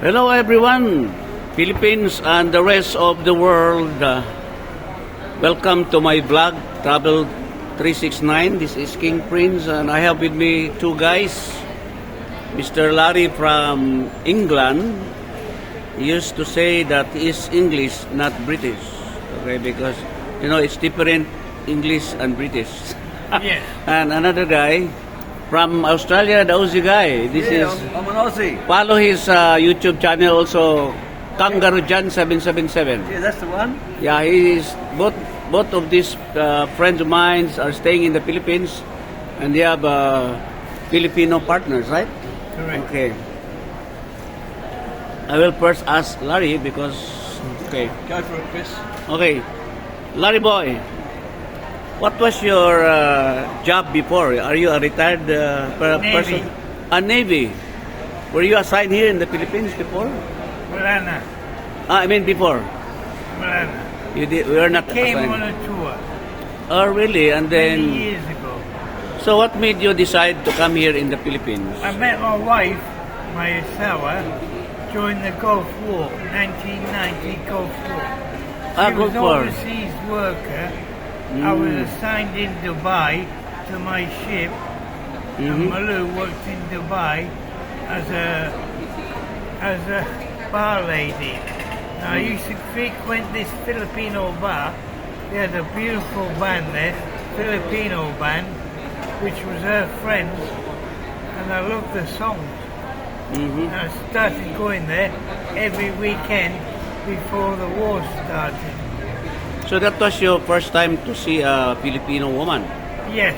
Hello everyone, Philippines and the rest of the world. Welcome to my vlog, Travel 369. This is King Prince and I have with me two guys. Mr. Larry from England. He used to say that he is English, not British. Okay, because it's different English and British. Yes. And another guy from Australia, the Aussie guy. I'm an Aussie. Follow his YouTube channel also, Kangaroo Jan 777. Yeah, that's the one. Yeah, he is both of these friends of mine are staying in the Philippines, and they have Filipino partners, right? Correct. Okay. I will first ask Larry because okay. Go for it, Chris. Okay, Larry boy, what was your job before? Are you a retired Navy. person? A Navy. Were you assigned here in the Philippines before? Malana. I mean before. Malana. You did. We were not Came on assigned. a tour Oh, really? And many then, years ago. so what made you decide to come here in the Philippines? I met my wife, my Sawa, during the Gulf War, 1990 Gulf War. She Gulf was an War. overseas worker. I was assigned in Dubai to my ship, and Malu worked in Dubai as a bar lady. Now, I used to frequent this Filipino bar. They had a beautiful band there, Filipino band, which was her friends, and I loved the songs. And I started going there every weekend before the war started. So that was your first time to see a Filipino woman. Yes,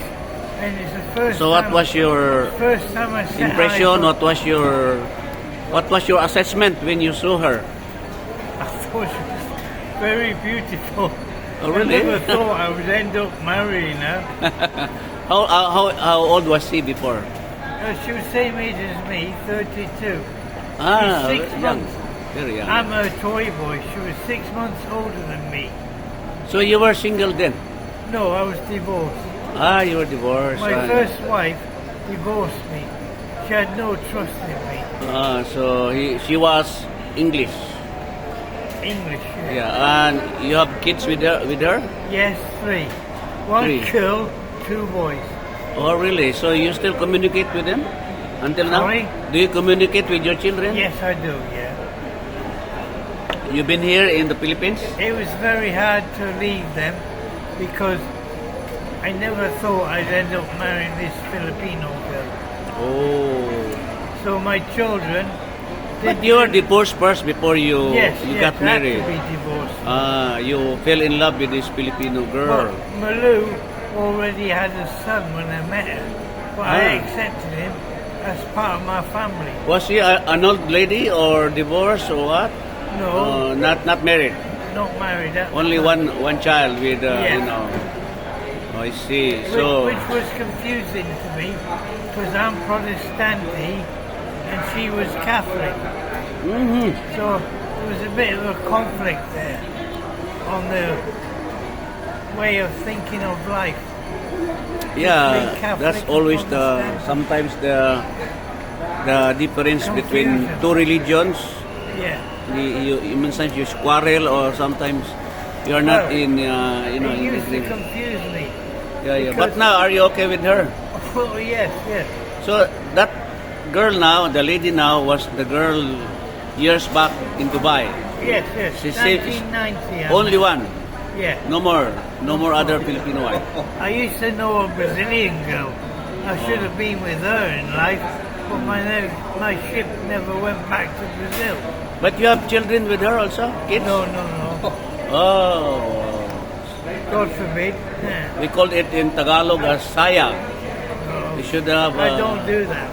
and it's the first So what time, was your first time I set impression? eyes What was your assessment when you saw her? I thought she was very beautiful. Oh, really? I never thought I would end up marrying her. How old was she before? She was same age as me, 32. Ah, She's 6 young. months. Very young. I'm her toy boy. She was 6 months older than me. So you were single then? No, I was divorced. Ah, you were divorced. My first wife divorced me. She had no trust in me. So she was English. English. Yeah, and you have kids with her? Yes, 3. One Three. girl, 2 boys. Oh, really? So you still communicate with them until now? Sorry? Do you communicate with your children? Yes, I do, yeah. You've been here in the Philippines? It was very hard to leave them because I never thought I'd end up marrying this Filipino girl. Oh. So my children... But you were divorced first before you got I had married. to be divorced. You fell in love with this Filipino girl. Well, Malu already had a son when I met her, but I Ah. accepted him as part of my family. Was she an old lady or divorced or what? No, Not married. not married. At Only the time. one child with Yeah. Oh, I see. Which, So which was confusing to me because I'm Protestante and she was Catholic. So there was a bit of a conflict there on the way of thinking of life. yeah, between Catholic that's and always Protestant. sometimes the difference between Confusion. two religions. Yeah. Sometimes you quarrel or sometimes you're not Well, in It in used to agreement. confuse me. Yeah. But because- now, are you okay with her? Oh, yes, yes. So that girl now, the lady now, was the girl years back in Dubai. Yes, yes. She said 1990. Only one, Yeah. no more other Filipino wife. I used to know a Brazilian girl. I should have been with her in life, but my ship never went back to Brazil. But you have children with her also, kids? No. Oh, God forbid. Yeah. we called it in Tagalog as saya. No. We should have. I don't do that.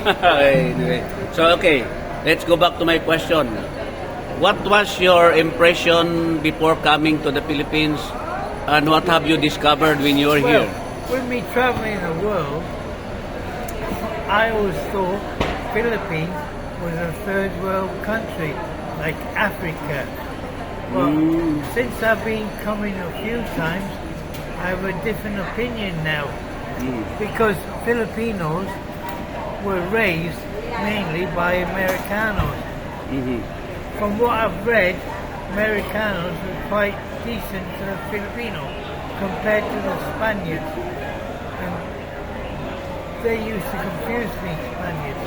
Anyway, so okay, let's go back to my question. What was your impression before coming to the Philippines, and what have you discovered when you were Well, here? with me traveling the world, I always thought Philippines was a third world country, like Africa. Well, since I've been coming a few times, I have a different opinion now. Because Filipinos were raised mainly by Americanos. Mhm. From what I've read, Americanos were quite decent to the Filipino compared to the Spaniards. And they used to confuse me, Spaniards.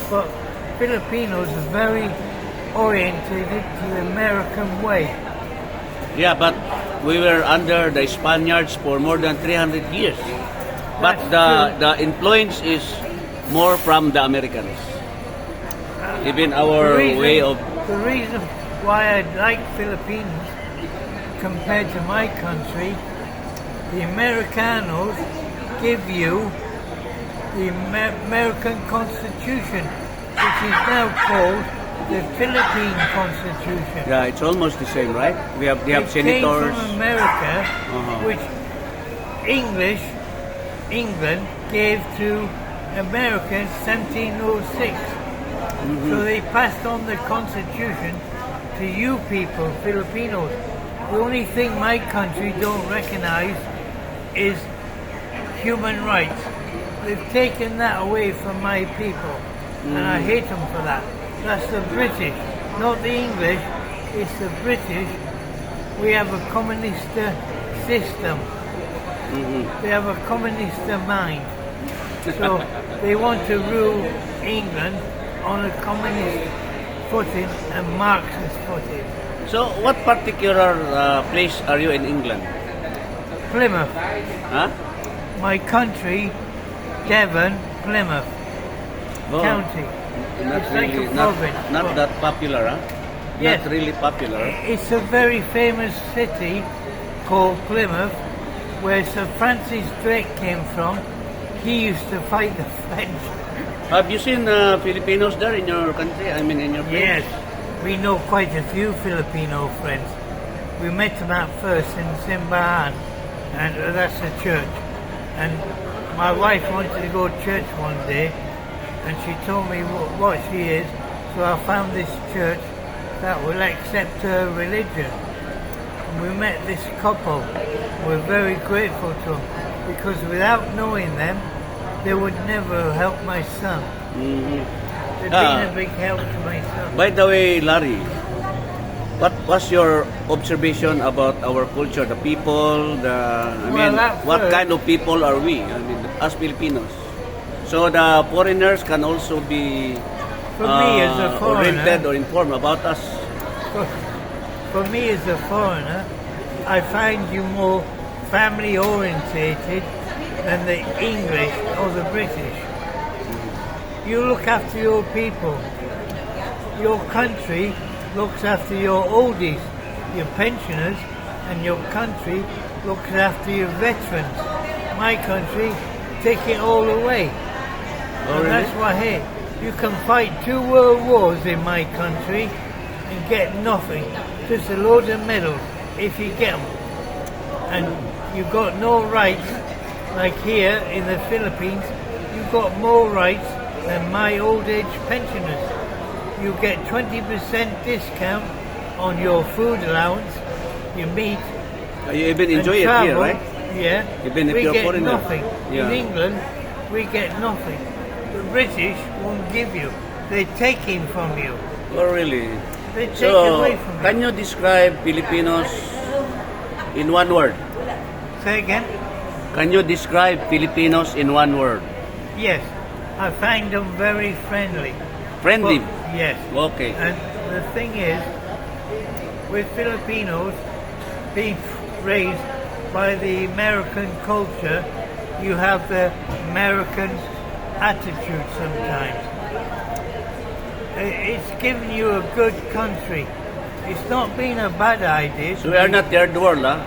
But Filipinos are very orientated to the American way. Yeah, but we were under the Spaniards for more than 300 years. But the influence is more from the Americans. Even our way of... The reason why I like Philippines compared to my country, the Americanos give you the American Constitution, which is now called the Philippine Constitution. Yeah, it's almost the same, right? They have It came senators. from America, Uh-huh. which England gave to America in 1706. So they passed on the Constitution to you people, Filipinos. The only thing my country don't recognize is human rights. They've taken that away from my people, and I hate them for that. That's the British, not the English. It's the British. We have a communist system. They have a communist mind. So they want to rule England on a communist footing and Marxist footing. So, what particular place are you in England? Plymouth, Huh? my country, Devon, Plymouth Oh, County. Not It's like really, a not, province, not but- that popular, huh? Yes. Not really popular. It's a very famous city called Plymouth, where Sir Francis Drake came from. He used to fight the French. Have you seen Filipinos there in your country? I mean, in your place? Yes, we know quite a few Filipino friends. We met them at first in Simbahan, and that's a church. And my wife wanted to go to church one day, and she told me what she is, so I found this church that will accept her religion. And we met this couple. We're very grateful to them, because without knowing them, they would never help my son. Mhm. They've Ah. been a big help to my son. By the way, Larry, what was your observation about our culture, the people, Well, at what first- kind of people are we? I mean, as Filipinos. So the foreigners can also be For me as a foreigner, oriented or informed about us. for me as a foreigner, I find you more family orientated than the English or the British. You look after your people. Your country looks after your oldies, your pensioners, and your country looks after your veterans. My country take it all away. Oh, And really? that's why, hey, you can fight 2 world wars in my country and get nothing. Just a load of medals, if you get them. And you've got no rights, like here in the Philippines, you've got more rights than my old age pensioners. You get 20% discount on your food allowance, your meat, You even and enjoy it travel. here, right? Yeah. Even if we you're get foreigner. nothing. Yeah. In England, we get nothing. The British won't give you. They take in from you. Oh, really? They take So, away from can you. you describe Filipinos in one word? Say again? Can you describe Filipinos in one word? Yes. I find them very friendly. Friendly. But- yes. Okay. And the thing is, with Filipinos being raised by the American culture, you have the American attitude sometimes. It's given you a good country. It's not been a bad idea. So we are not third world, huh?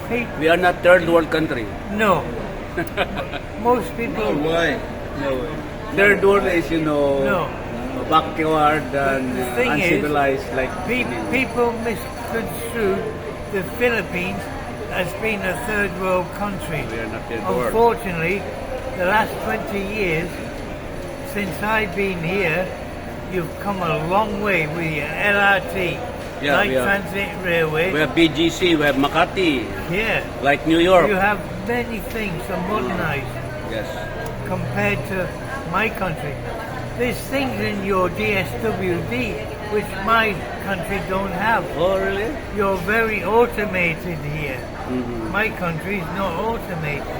Hey, We are not third world country. no. Most people. Why? No way. Third world is, No. backward and The thing is, uncivilized, like People misconstrue the Philippines as being a third world country. We are not third world. Unfortunately, the last 20 years, since I've been here, you've come a long way with your LRT, Yeah, Light we have- Transit Railway. We have BGC, we have Makati, Yeah, like New York. you have many things to modernize Yes. compared to my country. There's things in your DSWD which my country don't have. Oh, really? You're very automated here. Mhm. My country is not automated.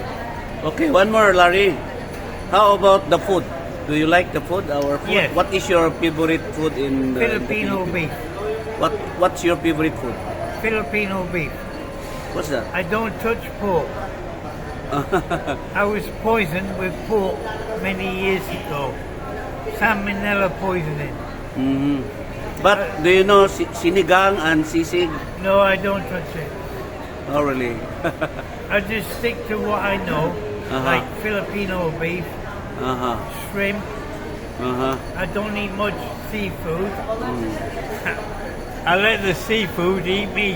Okay, one more, Larry. How about the food? Do you like the food? Our food? Yes. What is your favorite food in the Filipino beef. What's your favorite food? Filipino beef. What's that? I don't touch pork. I was poisoned with pork many years ago. Salmonella poisoning. Mhm. But do you know sinigang and sisig? No, I don't touch it. Oh, really? I just stick to what I know, Uh-huh. like Filipino beef, Uh-huh. shrimp. Uh-huh. I don't eat much seafood. I let the seafood eat me.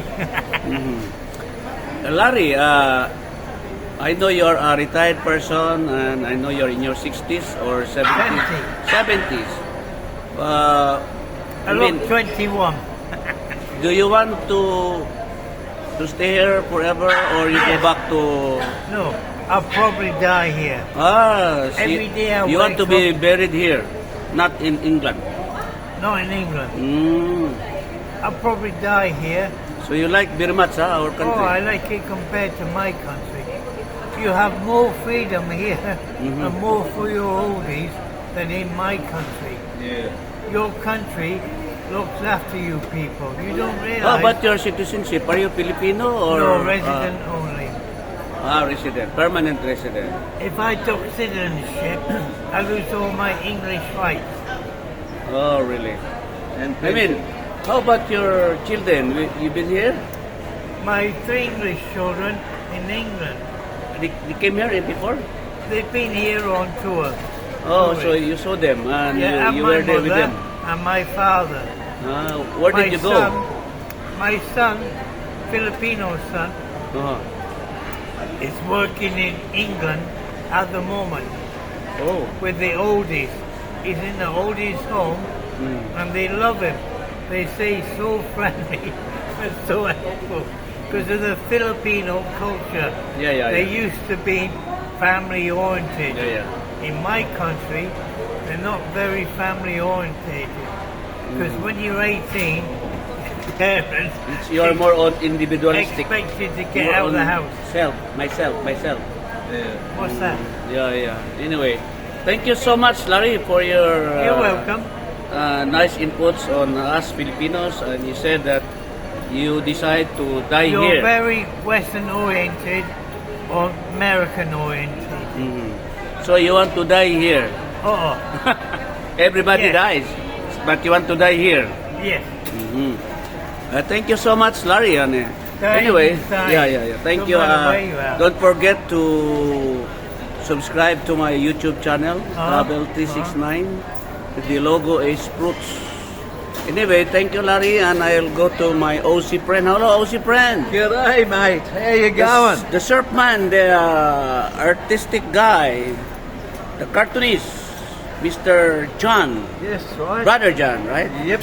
Larry, I know you're a retired person and I know you're in your 60s or 70s. 70s. I look 21. Do you want to stay here forever or you go Yes. back to... No, I'll probably die here. Every day I you want to wake be buried here, not in England. Not in England. Mm. I'll probably die here. So you like very much our country? Oh, I like it compared to my country. You have more freedom here and more for your oldies than in my country. Yeah. Your country looks after you people. You don't realize. How about your citizenship? Are you Filipino or... No, resident only. Resident, permanent resident. If I took citizenship, I lose all my English rights. Oh, really? And I mean, how about your children? You been here? My 3 English children in England, They came here before? they've been here on tour. Oh, so you saw them and Yeah, you and my were there with mother them. and my father. Where my did you go? My son, Filipino son, Uh-huh. is working in England at the moment Oh. with the oldies. He's in the oldies home and they love him. They say he's so friendly and so helpful because of the Filipino culture. Yeah. They used to be family oriented. Yeah. In my country, they're not very family oriented because when you're 18, parents You're more on individualistic. expect you to get More out of the on house. myself. yeah. What's that? Yeah. Anyway, thank you so much, Larry, for your You're welcome. nice inputs on us Filipinos. And you said that you decide to die You're here. very Western oriented or American oriented. Mhm. So you want to die here? Oh, Everybody Yeah. dies, but you want to die here. yes. Thank you so much, Larry. And, Thank anyway, you, Ty. yeah. Thank No you. matter where you are. Don't forget to subscribe to my YouTube channel, Uh-huh. Travel369. The logo is fruits. Anyway, thank you, Larry, and I'll go to my OC friend. Hello, OC friend. G'day, mate. How you going? The surfman, the artistic guy, the cartoonist, Mr. John, Yes, right. Brother John, right? Yep.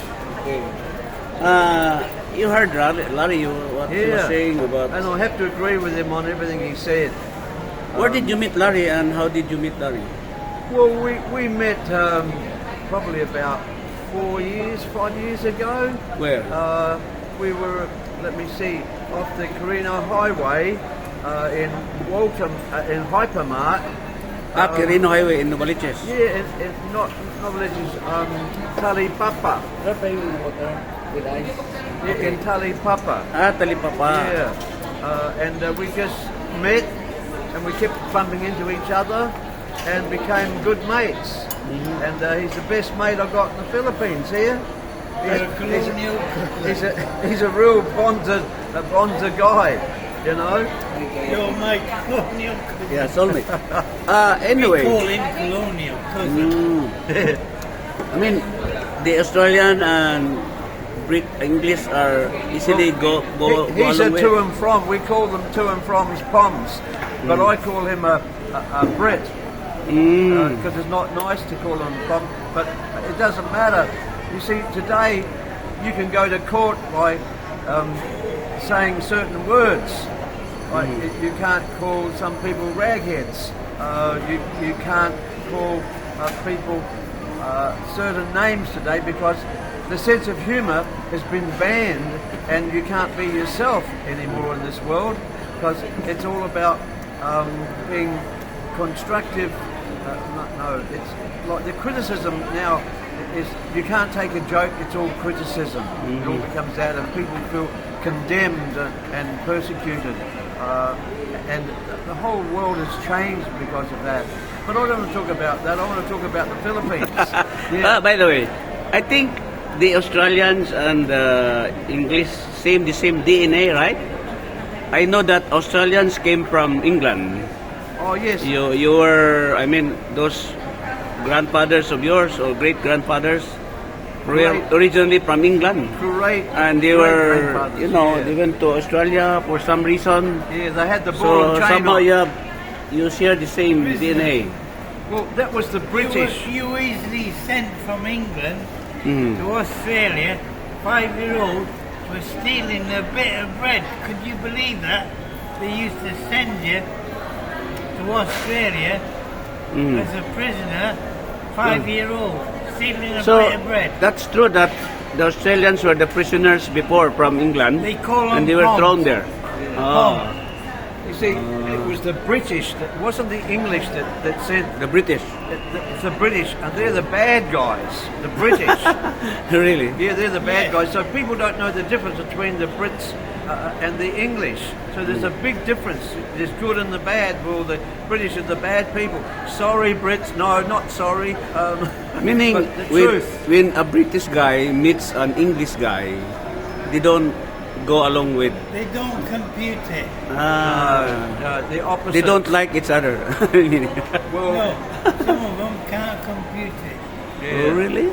You heard Larry what he was Yeah. saying about. And I have to agree with him on everything he said. Where did you meet Larry, and how did you meet Larry? Well, we met probably about 5 years ago. Where? We were, let me see, off the Carino Highway in Waltham, in Hypermart. Quirino Highway in Novaliches. Yeah, not villages, Talipapa. Where are you in the water with ice? Yeah, in Talipapa. Talipapa. Yeah, and we just met and we kept bumping into each other and became good mates. And he's the best mate I got in the Philippines here. He's a real Bonza guy, you know. You're my colonial cousin. Yeah, soulmate. We Anyway, call him colonial cousin. I mean, the Australian and English are easily go He's a along with. to and from. We call them to and from his poms, but I call him a Brit. Because it's not nice to call them pom, but it doesn't matter. You see, today you can go to court by saying certain words. Like you can't call some people ragheads. You can't call people certain names today because the sense of humour has been banned, and you can't be yourself anymore in this world because it's all about being constructive. No, it's like the criticism now is you can't take a joke, it's all criticism. It all becomes that, and people feel condemned and persecuted. And the whole world has changed because of that. But I don't want to talk about that, I want to talk about the Philippines. Yeah. By the way, I think the Australians and English the same DNA, right? I know that Australians came from England. Oh yes. You were, I mean, those grandfathers of yours or great grandfathers were Great. originally from England. Great. And they great were, grandfathers, you know, yeah. they went to Australia for some reason. Yeah, they had the ball So and chain somehow on. you share the same DNA. Well, that was the British. You were easily sent from England Mm. to Australia. 5-year-old was stealing a bit of bread. Could you believe that? They used to send you to Australia Mm. as a prisoner, 5-year-old, stealing a So bit of bread. that's true that the Australians were the prisoners before from England, They call them and they were Poms. thrown there. Oh, Poms. You see, it was the British, that wasn't the English that sent. the British, It's the British, and they're the bad guys. The British. really. Yeah, they're the bad Yeah. guys. So people don't know the difference between the Brits and the English. So there's a big difference. There's good and the bad. Well, the British are the bad people. Sorry, Brits. No, not sorry. Meaning, but the truth. when a British guy meets an English guy, they don't go along with. They don't compute it. The opposite. They don't like each other. Well, No, some of them can't compute it. yeah. Oh, really?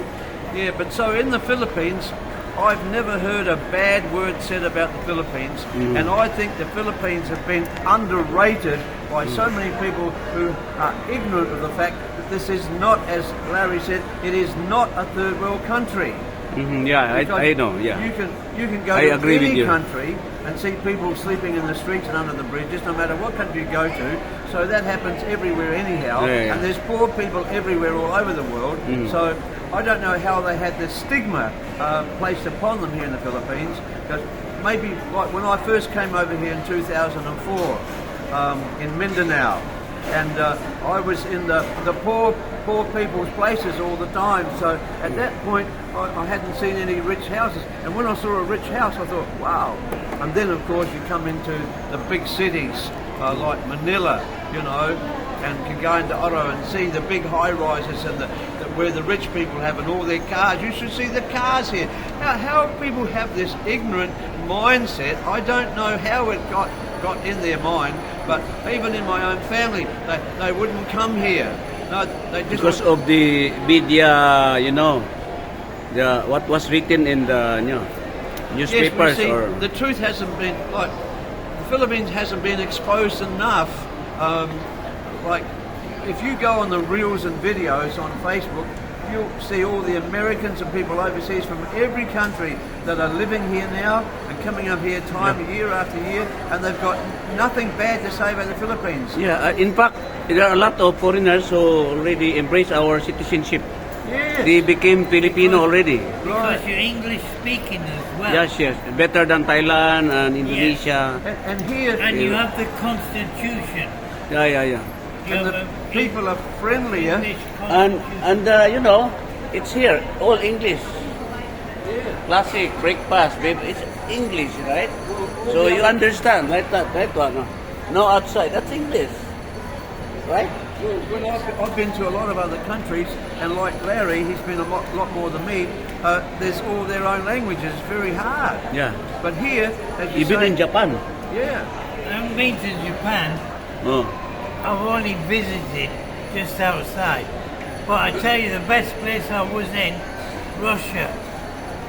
Yeah, but so in the Philippines, I've never heard a bad word said about the Philippines, and I think the Philippines have been underrated by so many people who are ignorant of the fact that this is not, as Larry said, it is not a third world country. Mhm, yeah, Because I know. Yeah. You can go I to agree with any you. country and see people sleeping in the streets and under the bridges, no matter what country you go to. So that happens everywhere anyhow. Yeah, yeah. And there's poor people everywhere all over the world. So I don't know how they had this stigma placed upon them here in the Philippines. Because maybe like when I first came over here in 2004 in Mindanao, and I was in the poor people's places all the time. So at that point, I hadn't seen any rich houses. And when I saw a rich house, I thought, wow. And then, of course, you come into the big cities like Manila, you know, and can go into Oro and see the big high-rises and where the rich people have and all their cars. You should see the cars here. How people have this ignorant mindset, I don't know how it got in their mind, but even in my own family, they wouldn't come here. No, they just Because of the media, you know, what was written in the newspapers Yes, we see, or. the truth hasn't been like the Philippines hasn't been exposed enough. Like if you go on the reels and videos on Facebook, you'll see all the Americans and people overseas from every country that are living here now and coming up here year after year, and they've got nothing bad to say about the Philippines. Yeah, in fact, there are a lot of foreigners who already embrace our citizenship. Yes. They became Filipino already. Because Right. you're English speaking as well. Yes, yes. Better than Thailand and Indonesia. And here, And you have the constitution. Yeah, yeah, yeah. You and have the a people are friendlier. English And constitution. you know, it's here, all English. Classic breakfast, baby. It's English, right? So you understand, like that, right? No outside. That's English, right? Well, I've been to a lot of other countries, and like Larry, he's been a lot more than me. There's all their own languages. It's very hard. Yeah. But here, as you Even say, in Japan. yeah, I haven't been to Japan. Oh. I've only visited just outside. But I tell you, the best place I was in, Russia.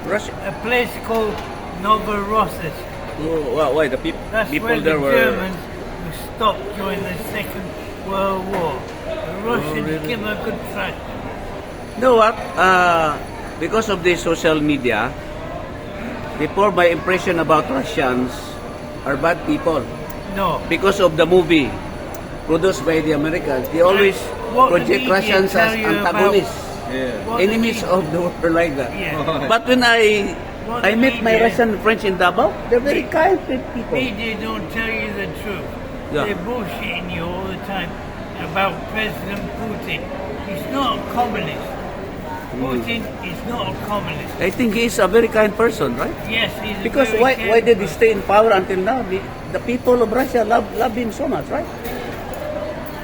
Russia. A place called Novorossiysk. Oh, why the That's people where there the were? Germans were stopped during the Second World War. The Russians really? give them a good try. You know what? Because of the social media, they form my impression about Russians are bad people. No. Because of the movie produced by the Americans, they always What the project media Russians tell as you antagonists. Yeah. What the Enemies people- of the world like that. Yeah. But when I What I the met my media- Russian friends in Davao, they're very kind people. Media don't tell you the truth. Yeah. They're bullshitting you all the time about President Putin. He's not a communist. Putin is not a communist. I think he's a very kind person, right? Yes, he's a Because very why did he careful- stay in power until now? The people of Russia love him so much, right?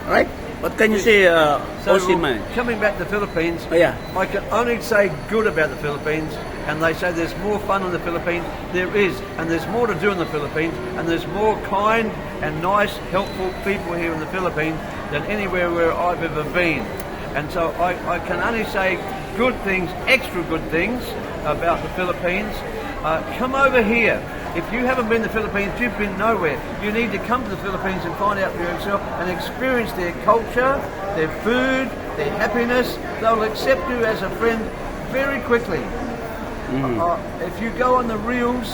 Right? What can you say, So Osiman? coming back to the Philippines, Oh, yeah. I can only say good about the Philippines, and they say there's more fun in the Philippines. There is, and there's more to do in the Philippines, and there's more kind and nice, helpful people here in the Philippines than anywhere where I've ever been. And so I can only say good things, extra good things about the Philippines. Come over here. If you haven't been to the Philippines, you've been nowhere. You need to come to the Philippines and find out for yourself and experience their culture, their food, their happiness. They'll accept you as a friend very quickly. If you go on the reels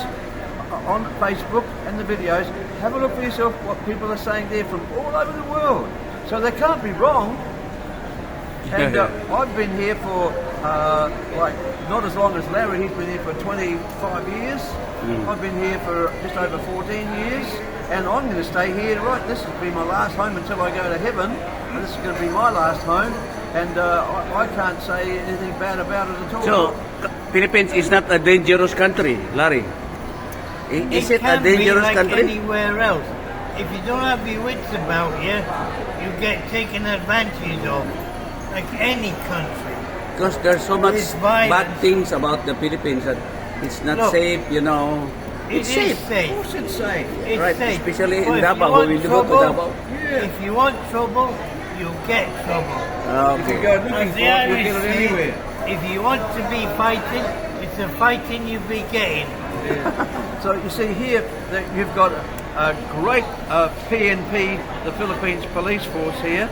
on Facebook and the videos, have a look for yourself what people are saying there from all over the world. So they can't be wrong. And I've been here for like not as long as Larry. He's been here for 25 years. I've been here for just over 14 years, and I'm going to stay here. Right, this will be my last home until I go to heaven. And this is going to be my last home, and I can't say anything bad about it at all. So, Philippines is not a dangerous country, Larry. Is it a can be dangerous like country? anywhere else. If you don't have your wits about you, you get taken advantage of, like any country. Because there's so much It's violence. bad things about the Philippines that it's not Look, safe, you know. It It's is safe. Of safe. course it's safe. It's Right, safe. especially in But if you Davao, want when you go to trouble, Davao. If you want trouble, you'll get trouble. If you Okay. go looking As for the it, you'll Irish get it say, anywhere. if you want to be fighting, it's a fighting you'll be getting. So you see here that you've got a great PNP, the Philippines Police Force here,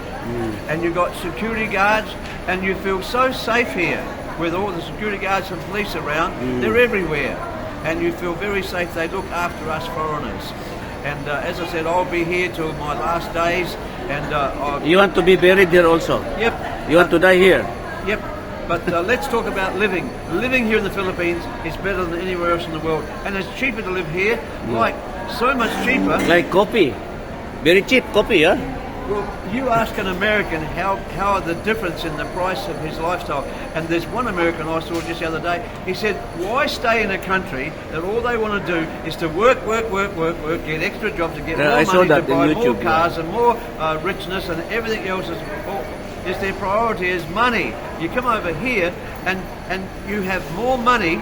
and you've got security guards, and you feel so safe here with all the security guards and police around. They're everywhere, and you feel very safe. They look after us foreigners. And as I said, I'll be here till my last days, and You want to be buried here also? yep, You want to die here? yep. But let's talk about living. Living here in the Philippines is better than anywhere else in the world, and it's cheaper to live here, like so much cheaper. Like coffee. Very cheap coffee, huh? Well, you ask an American how the difference in the price of his lifestyle, and there's one American I saw just the other day. He said, "Why stay in a country that all they want to do is to work, get extra jobs, to get Yeah, more I saw money, that to buy in more YouTube, yeah. cars and more richness, and everything else is their priority is money." You come over here and you have more money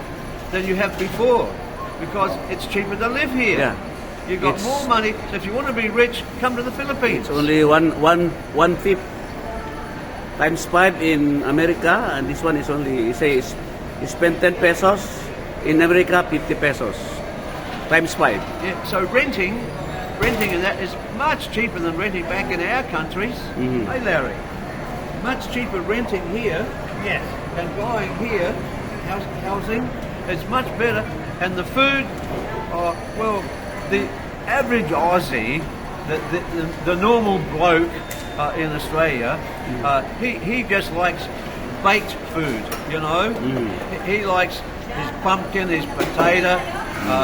than you have before because it's cheaper to live here. Yeah. You've got It's- more money, so if you want to be rich, come to the Philippines. It's only one fifth times 5 in America, and this one is only, you say, you spend 10 pesos, in America 50 pesos, times 5. Yeah, so renting and that is much cheaper than renting back in our countries. Hey Larry, much cheaper renting here Yes. and buying here, housing, is much better. And the food, well, the average Aussie, the normal bloke in Australia, he just likes baked food, you know. He likes his pumpkin, his potato,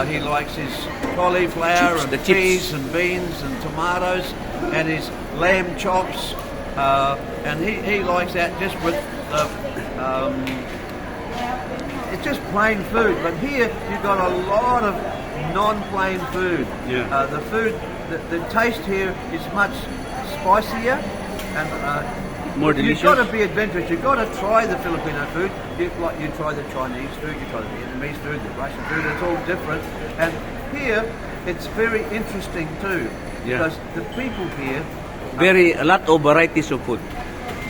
he likes his cauliflower Chips, and the chips. peas and beans and tomatoes and his lamb chops, and he likes that just with it's just plain food. But here you've got a lot of non-plain food. Yeah. The food, the taste here is much spicier and More you've delicious. got to be adventurous. You've got to try the Filipino food. You try the Chinese food, you try the Vietnamese food, the Russian food. It's all different. And here, it's very interesting too, Yeah. because the people here. A lot of varieties of food.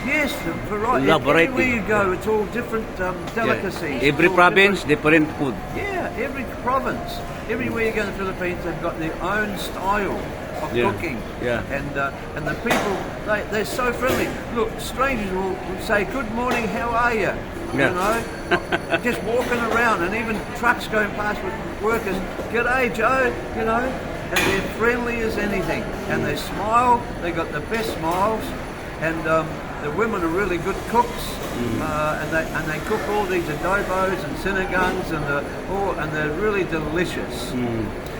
Yes, the variety. Love variety. Everywhere you go, it's all different delicacies. Yeah. Every It's all province, different- different food. Yeah, every province. Everywhere you go in the Philippines, they've got their own style of Yeah, cooking. yeah. And the people, they're so friendly. Look, strangers will say, "Good morning, how are you?" Yeah. You know, just walking around, and even trucks going past with workers. "G'day, Joe," you know, and they're friendly as anything. And they smile. They got the best smiles, and the women are really good cooks, and they cook all these adobos and sinigungs and they're really delicious,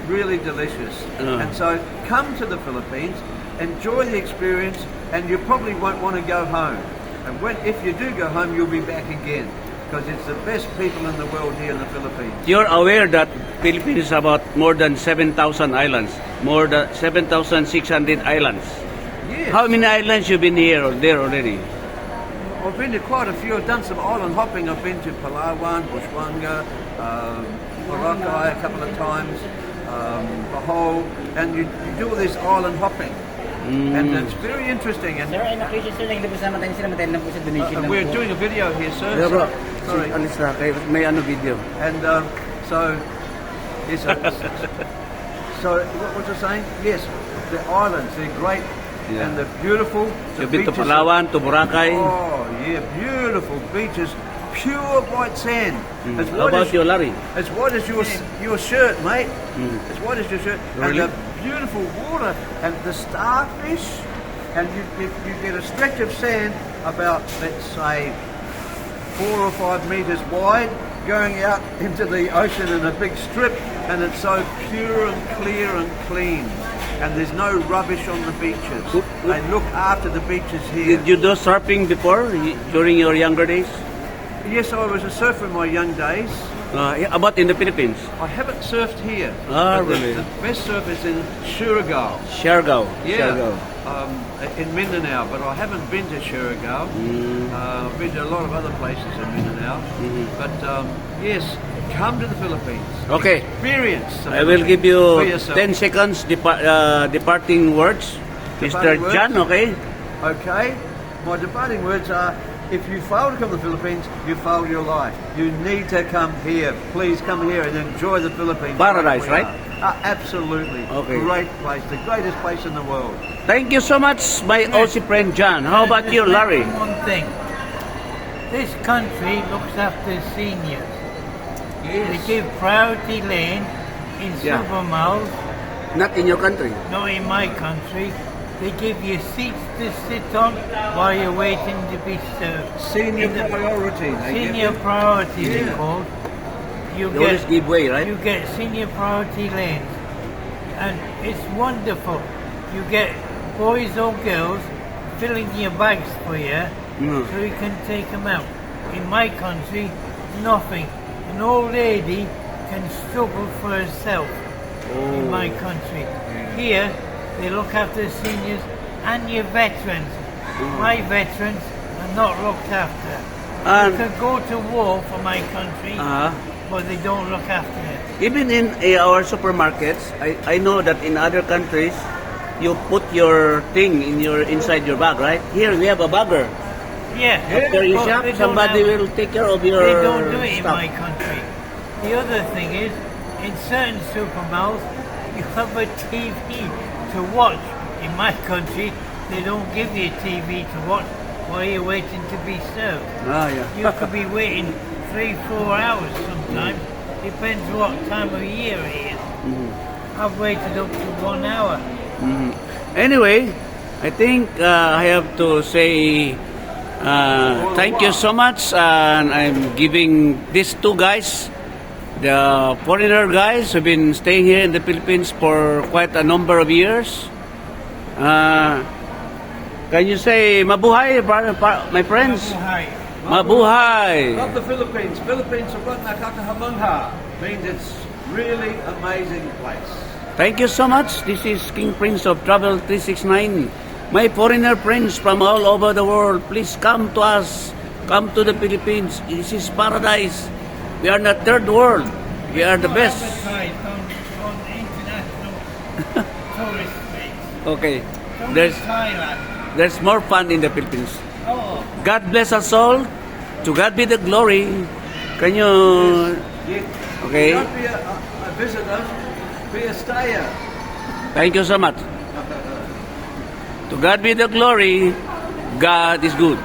really delicious. And so come to the Philippines, enjoy the experience, and you probably won't want to go home. And if you do go home, you'll be back again, because it's the best people in the world here in the Philippines. You're aware that Philippines is about more than 7,000 islands, more than 7,600 islands. Yes. How many islands you been here or there already? I've been to quite a few. I've done some island hopping. I've been to Palawan, Bushwanga, Boracay a couple of times, Bohol, and you do all this island hopping. And it's very interesting. And Sir, ay nakita sir, naglabas naman tayo sila, matayin lang po sa donation lang we're po. doing a video here, sir. Yeah, bro. Sorry. Alis na kayo. May ano video. And so, yes, so what was I saying? Yes, the islands, they're great, Yeah. and they're beautiful. The You've been to beaches Palawan, to Boracay. Oh, yeah, beautiful beaches, pure white sand. As How white about as, you, Larry? as white as your shirt, mate. As white as your shirt. Really? And the beautiful water, and the starfish, and you get a stretch of sand about, let's say, 4 or 5 meters wide, going out into the ocean in a big strip, and it's so pure and clear and clean. And there's no rubbish on the beaches. They look after the beaches here. Did you do surfing before, during your younger days? Yes, I was a surfer in my young days. Yeah, about in the Philippines? I haven't surfed here. Ah, but really? The best surf is in Surigao. Siargao. Yeah, Siargao. in Mindanao, but I haven't been to Surigao. I've been to a lot of other places in Mindanao. But yes, come to the Philippines. Okay. Experience. the I will give Philippines for you yourself. 10 seconds departing words. Departing Mr. words? John, okay? Okay, my departing words are: if you fail to come to the Philippines, you failed your life. You need to come here. Please come here and enjoy the Philippines. Paradise, like we right? are. Absolutely. Okay. Great place, the greatest place in the world. Thank you so much, my Aussie friend John. How about you, Larry? One thing. This country looks after seniors. They give priority lane in Yeah. supermalls, Not in your country. not in my country. They give you seats to sit on while you're waiting to be served. Senior In the- priority. they give Senior you. priority, Yeah. they're called. You They always get, give way, right? you get senior priority lanes. And it's wonderful. You get boys or girls filling your bags for you so you can take them out. In my country, nothing. An old lady can struggle for herself in my country. Here, they look after the seniors and your veterans. My veterans are not looked after. You And can go to war for my country, uh, but they don't look after it. even in our supermarkets, I know that in other countries, you put your thing in your inside your bag, right? Here we have a bagger. Yeah, After you but shop, they don't somebody have- will take care of your They don't do it in stuff. my country. The other thing is, in certain supermarkets, you have a TV to watch. In my country, they don't give you a TV to watch while you're waiting to be served. Ah, yeah. You could be waiting 3-4 hours sometimes. Depends what time of year it is. I've waited up to 1 hour. Anyway, I think I have to say thank you so much, and I'm giving these two guys, the foreigner guys who've been staying here in the Philippines for quite a number of years. Can you say mabuhay, my friends? Hi. Mabuhay! Love the Philippines. Philippines Nakakahamangha means it's really amazing place. Thank you so much. This is King Prince of Travel 369. My foreigner friends from all over the world, please come to us. Come to the Philippines. This is paradise. We are not third world. We are the best. Advertised on international tourist sites. Okay. Come There's to Thailand. there's more fun in the Philippines. Oh, God bless us all. To God be the glory. Can you... Okay. Don't be a visitor, be a stayer. Thank you so much. To God be the glory. God is good.